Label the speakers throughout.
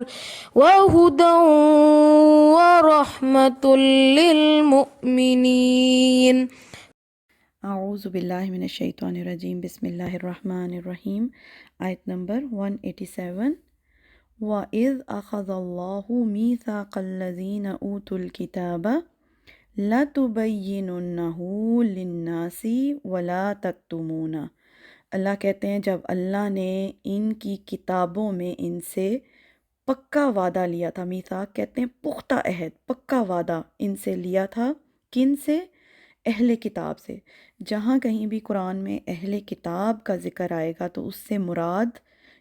Speaker 1: وهدى ورحمة للمؤمنين.
Speaker 2: اعوذ باللہ من الشیطان الرجیم، بسم اللہ الرحمن الرحیم۔ آیت نمبر 187۔ وَإِذْ أَخَذَ اللَّهُ مِيثَاقَ الَّذِينَ أُوتُوا الْكِتَابَ لَتُبَيِّنُنَّهُ لِلنَّاسِ وَلَا تَكْتُمُونَ۔ اللہ کہتے ہیں جب اللہ نے ان کی کتابوں میں ان سے پکا وعدہ لیا تھا، میثاق کہتے ہیں پختہ عہد، پکا وعدہ ان سے لیا تھا۔ کن سے؟ اہل کتاب سے۔ جہاں کہیں بھی قرآن میں اہل کتاب کا ذکر آئے گا تو اس سے مراد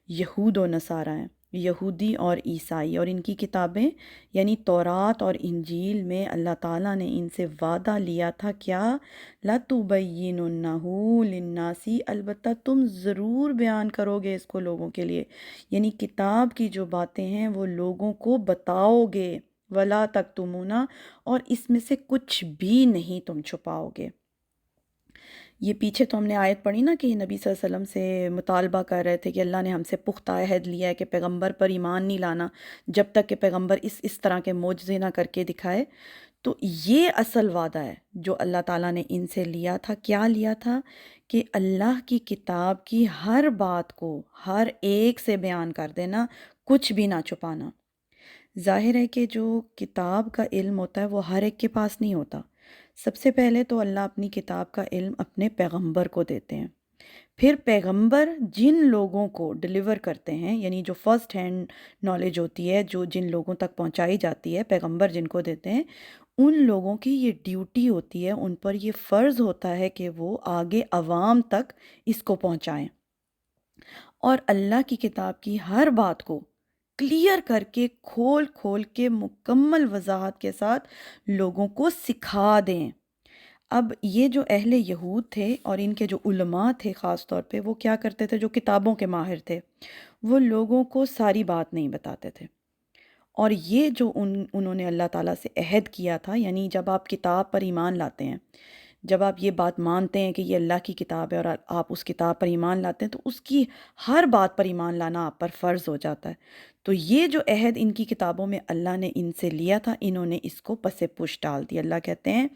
Speaker 2: یہود و نصارہ ہیں، یہودی اور عیسائی، اور ان کی کتابیں یعنی تورات اور انجیل میں اللہ تعالیٰ نے ان سے وعدہ لیا تھا کیا؟ لَتُبَيِّنُنَّهُ لِلنَّاسِ، البتہ تم ضرور بیان کرو گے اس کو لوگوں کے لیے، یعنی کتاب کی جو باتیں ہیں وہ لوگوں کو بتاؤ گے، وَلَا تَكْتُمُونَ، اور اس میں سے کچھ بھی نہیں تم چھپاؤ گے۔ یہ پیچھے تو ہم نے آیت پڑھی نا کہ نبی صلی اللہ علیہ وسلم سے مطالبہ کر رہے تھے کہ اللہ نے ہم سے پختہ عہد لیا ہے کہ پیغمبر پر ایمان نہیں لانا جب تک کہ پیغمبر اس طرح کے معجزے نہ کر کے دکھائے۔ تو یہ اصل وعدہ ہے جو اللہ تعالیٰ نے ان سے لیا تھا۔ کیا لیا تھا؟ کہ اللہ کی کتاب کی ہر بات کو ہر ایک سے بیان کر دینا، کچھ بھی نہ چھپانا۔ ظاہر ہے کہ جو کتاب کا علم ہوتا ہے وہ ہر ایک کے پاس نہیں ہوتا۔ سب سے پہلے تو اللہ اپنی کتاب کا علم اپنے پیغمبر کو دیتے ہیں، پھر پیغمبر جن لوگوں کو ڈیلیور کرتے ہیں، یعنی جو فرسٹ ہینڈ نالج ہوتی ہے جو جن لوگوں تک پہنچائی جاتی ہے، پیغمبر جن کو دیتے ہیں، ان لوگوں کی یہ ڈیوٹی ہوتی ہے، ان پر یہ فرض ہوتا ہے کہ وہ آگے عوام تک اس کو پہنچائیں اور اللہ کی کتاب کی ہر بات کو کلیئر کر کے کھول کھول کے مکمل وضاحت کے ساتھ لوگوں کو سکھا دیں۔ اب یہ جو اہل یہود تھے اور ان کے جو علماء تھے خاص طور پہ، وہ کیا کرتے تھے؟ جو کتابوں کے ماہر تھے وہ لوگوں کو ساری بات نہیں بتاتے تھے، اور یہ جو انہوں نے اللہ تعالیٰ سے عہد کیا تھا، یعنی جب آپ کتاب پر ایمان لاتے ہیں، جب آپ یہ بات مانتے ہیں کہ یہ اللہ کی کتاب ہے اور آپ اس کتاب پر ایمان لاتے ہیں تو اس کی ہر بات پر ایمان لانا آپ پر فرض ہو جاتا ہے۔ تو یہ جو عہد ان کی کتابوں میں اللہ نے ان سے لیا تھا، انہوں نے اس کو پس پش ڈال دیا۔ اللہ کہتے ہیں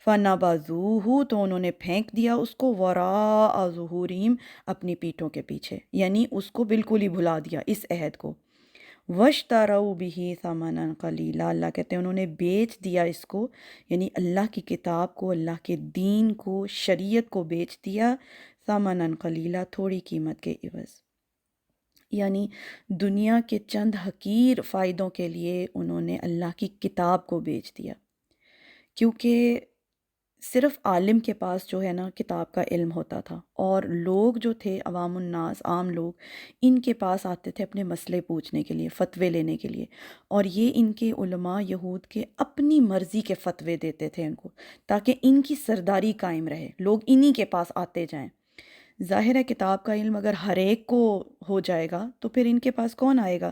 Speaker 2: فَنَبَذُوهُ، تو انہوں نے پھینک دیا اس کو، وَرَاءَ ظُهُورِهِمْ، اپنی پیٹھوں کے پیچھے، یعنی اس کو بالکل ہی بھلا دیا اس عہد کو۔ وَاشْتَرَوْا بِهِ ثَمَنًا قَلِيلًا، اللہ کہتے ہیں انہوں نے بیچ دیا اس کو، یعنی اللہ کی کتاب کو، اللہ کے دین کو، شریعت کو بیچ دیا، ثَمَنًا قَلِيلًا، تھوڑی قیمت کے عوض، یعنی دنیا کے چند حقیر فائدوں کے لیے انہوں نے اللہ کی کتاب کو بیچ دیا۔ کیونکہ صرف عالم کے پاس جو ہے نا کتاب کا علم ہوتا تھا، اور لوگ جو تھے عوام الناس، عام لوگ، ان کے پاس آتے تھے اپنے مسئلے پوچھنے کے لیے، فتوے لینے کے لیے، اور یہ ان کے علماء یہود کے اپنی مرضی کے فتوے دیتے تھے ان کو، تاکہ ان کی سرداری قائم رہے، لوگ انہی کے پاس آتے جائیں۔ ظاہر ہے کتاب کا علم اگر ہر ایک کو ہو جائے گا تو پھر ان کے پاس کون آئے گا؟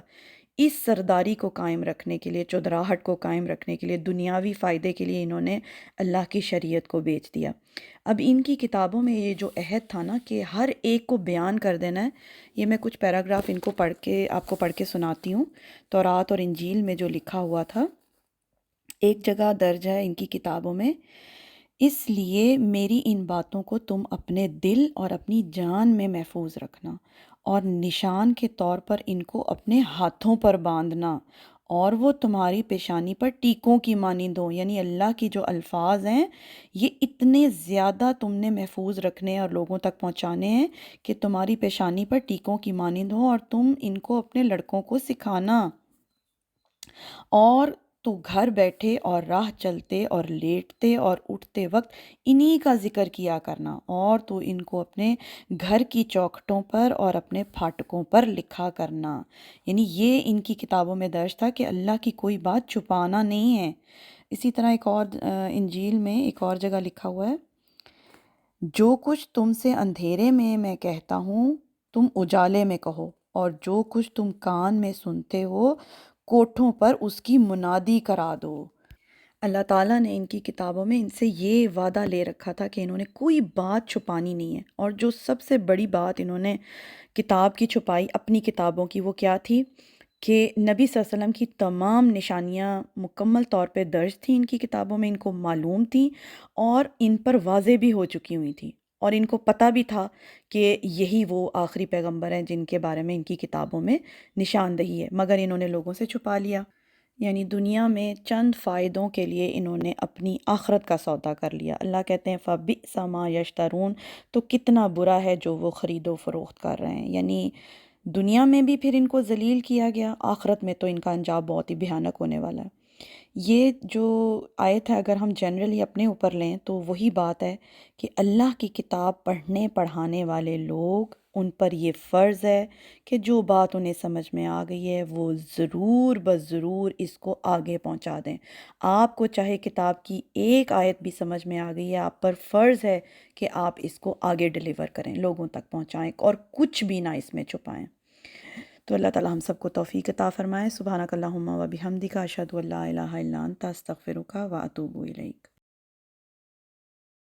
Speaker 2: اس سرداری کو قائم رکھنے کے لیے، چودراہٹ کو قائم رکھنے کے لیے، دنیاوی فائدے کے لیے انہوں نے اللہ کی شریعت کو بیچ دیا۔ اب ان کی کتابوں میں یہ جو عہد تھا نا کہ ہر ایک کو بیان کر دینا ہے، یہ میں کچھ پیراگراف ان کو پڑھ کے آپ کو پڑھ کے سناتی ہوں۔ تورات اور انجیل میں جو لکھا ہوا تھا، ایک جگہ درج ہے ان کی کتابوں میں، اس لیے میری ان باتوں کو تم اپنے دل اور اپنی جان میں محفوظ رکھنا، اور نشان کے طور پر ان کو اپنے ہاتھوں پر باندھنا، اور وہ تمہاری پیشانی پر ٹیکوں کی مانند ہوں، یعنی اللہ کی جو الفاظ ہیں یہ اتنے زیادہ تم نے محفوظ رکھنے اور لوگوں تک پہنچانے ہیں کہ تمہاری پیشانی پر ٹیکوں کی مانند ہوں، اور تم ان کو اپنے لڑکوں کو سکھانا، اور تو گھر بیٹھے اور راہ چلتے اور لیٹتے اور اٹھتے وقت انہی کا ذکر کیا کرنا، اور تو ان کو اپنے گھر کی چوکھٹوں پر اور اپنے پھاٹکوں پر لکھا کرنا۔ یعنی یہ ان کی کتابوں میں درج تھا کہ اللہ کی کوئی بات چھپانا نہیں ہے۔ اسی طرح ایک اور انجیل میں ایک اور جگہ لکھا ہوا ہے، جو کچھ تم سے اندھیرے میں کہتا ہوں تم اجالے میں کہو، اور جو کچھ تم کان میں سنتے ہو کوٹھوں پر اس کی منادی کرا دو۔ اللہ تعالیٰ نے ان کی کتابوں میں ان سے یہ وعدہ لے رکھا تھا کہ انہوں نے کوئی بات چھپانی نہیں ہے، اور جو سب سے بڑی بات انہوں نے کتاب کی چھپائی اپنی کتابوں کی، وہ کیا تھی؟ کہ نبی صلی اللہ علیہ وسلم کی تمام نشانیاں مکمل طور پہ درج تھیں ان کی کتابوں میں، ان کو معلوم تھیں اور ان پر واضح بھی ہو چکی ہوئی تھیں، اور ان کو پتہ بھی تھا کہ یہی وہ آخری پیغمبر ہیں جن کے بارے میں ان کی کتابوں میں نشاندہی ہے، مگر انہوں نے لوگوں سے چھپا لیا۔ یعنی دنیا میں چند فائدوں کے لیے انہوں نے اپنی آخرت کا سودا کر لیا۔ اللہ کہتے ہیں فَبِئْسَ مَا یشترون، تو کتنا برا ہے جو وہ خرید و فروخت کر رہے ہیں۔ یعنی دنیا میں بھی پھر ان کو ذلیل کیا گیا، آخرت میں تو ان کا انجام بہت ہی بھیانک ہونے والا ہے۔ یہ جو آیت ہے اگر ہم جنرلی اپنے اوپر لیں تو وہی بات ہے کہ اللہ کی کتاب پڑھنے پڑھانے والے لوگ، ان پر یہ فرض ہے کہ جو بات انہیں سمجھ میں آ گئی ہے وہ ضرور بضرور اس کو آگے پہنچا دیں۔ آپ کو چاہے کتاب کی ایک آیت بھی سمجھ میں آ گئی ہے، آپ پر فرض ہے کہ آپ اس کو آگے ڈیلیور کریں، لوگوں تک پہنچائیں اور کچھ بھی نہ اس میں چھپائیں۔ تو اللہ تعالی ہم سب کو توفیق عطا فرمائے۔ سبحانک اللہم و بحمدک، اشہد ان لا الہ الا انت، استغفرک و اتوب الیک۔